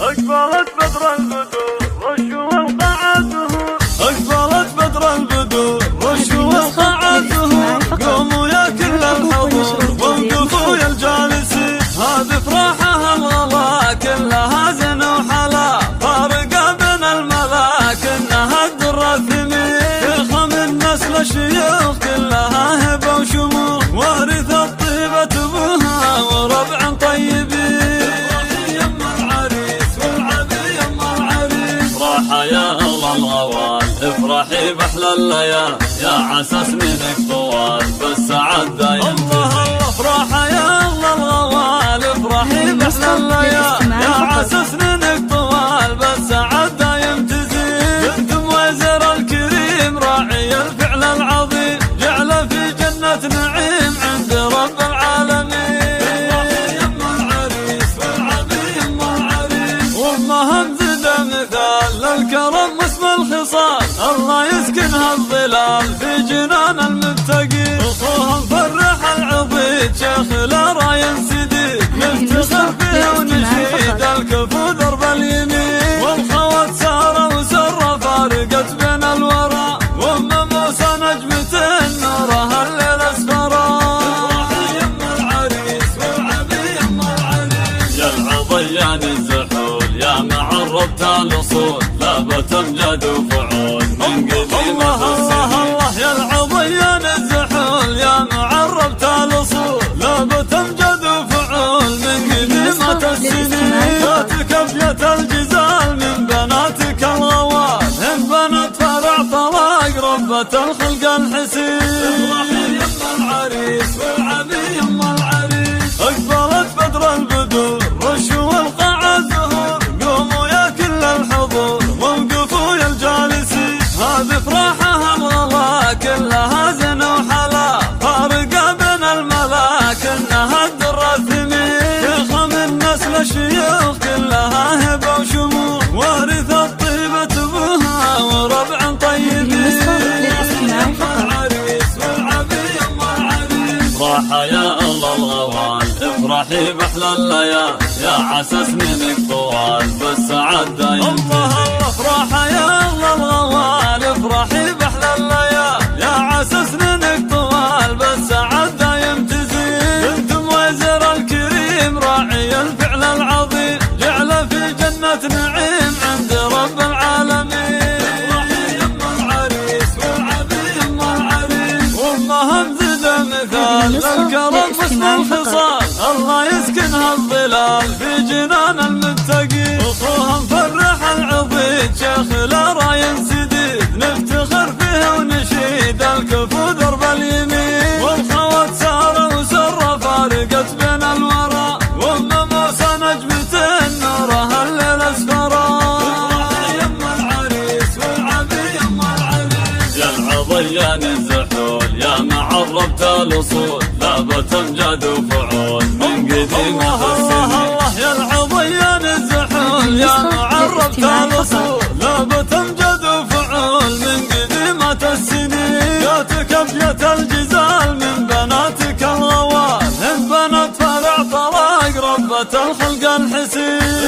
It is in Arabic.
أقبلت بدر البدور رشوا القاع الزهور، أقبلت بدر البدور رشوا القاع الزهور، قوموا يا كل الحضور ووقفوا يا الجالسين، هذه افراحها الغلا كلها زن وحلا، فارقة بين الملا كأنها الدر الثمين، شيخة من نسل الشيوخ كلها هبة وشموخ، وارث الطيبة ابوها وربع طيبين، يا الله الغوال افرحي باحلى الليال، يا عسى سنينك طوال بالسعد دايم تزين. افرحي يا الله الغوال افرحي باحلى الليال، يا عسى سنينك طوال بالسعد دايم تزين. بنت وزير الكريم راعي الفعل العظيم، جعل في جنة نعيم عند رب العالمين. افرحي يما العريس والعبي يما العريس، وامهم مثال للكرم واسم الخصال، الله يسكنها الظلال في جنان المتقين. اخوها مفرح العضيد شيخ الراي سديد، نفتخر فيه ونشيد الكفو درب اليمين. والخوات ساره وسره فارقت بين الورى، وام موسى نجمة نورها الليل اسفرا. افرحي يما العريس والعبي يما العريس، يا العضيان الزحول يا معربت الاصول، لابت امجاد وفعول من قديمة السنين. الله يا العضيان الزحول يا معربت الاصول، لابت امجاد وفعول من قديمة السنين. جاتك ابية الجزال من بناتك الغوال، هن بنت فرع طلاق ربة الخلق الحسين. افرحي يما العريس والعبي يما العريس، اقبلت بدر البدور رشوا القاع الزهور، قوموا يا كل الحضور ووقفوا يا الجالسين، هذه افراحها الغلا كلها زن وحلا، فارقة بين الملا كأنها الدر الثمين، شيخة من نسل الشيوخ كلها هبة وشموخ، وارث الطيبة ابوها وربع طيبين. العريس والعبي يما العريس، راحة يا الله الغوال افرحي باحلى الليال، يا عسى سنينك طوال بالسعد دايم تزين. افرحي يا الله الغوال افرحي باحلى الليال، يا عسى سنينك طوال بالسعد دايم تزين. بنت وزير الكريم راعي الفعل العظيم، جعل في جنة نعيم عند رب العالمين. افرحي يما العريس والعبي يما العريس، وامهم زد مثال للكرم واسم الخصال، الله يسكنها الظلال في جنان المتقين. اخوها مفرح العضيد شيخ الراي سديد، نفتخر فيه ونشيد الكفو درب اليمين. والخوات ساره وسره فارقت بين الورى، وام موسى نجمة نورها الليل اسفرا. افرحي يما العريس والعبي يما العريس، يا العضيان الزحول يا معربت الاصول، لابت امجاد وفعول من قديمة السنين. الله يا العضيان الزحول يا معربت الاصول، لابت امجاد وفعول من قديمة السنين. جاتك ابية الجزال من بناتك الغوال، هن بنت فرع طلاق ربة الخلق الحسين.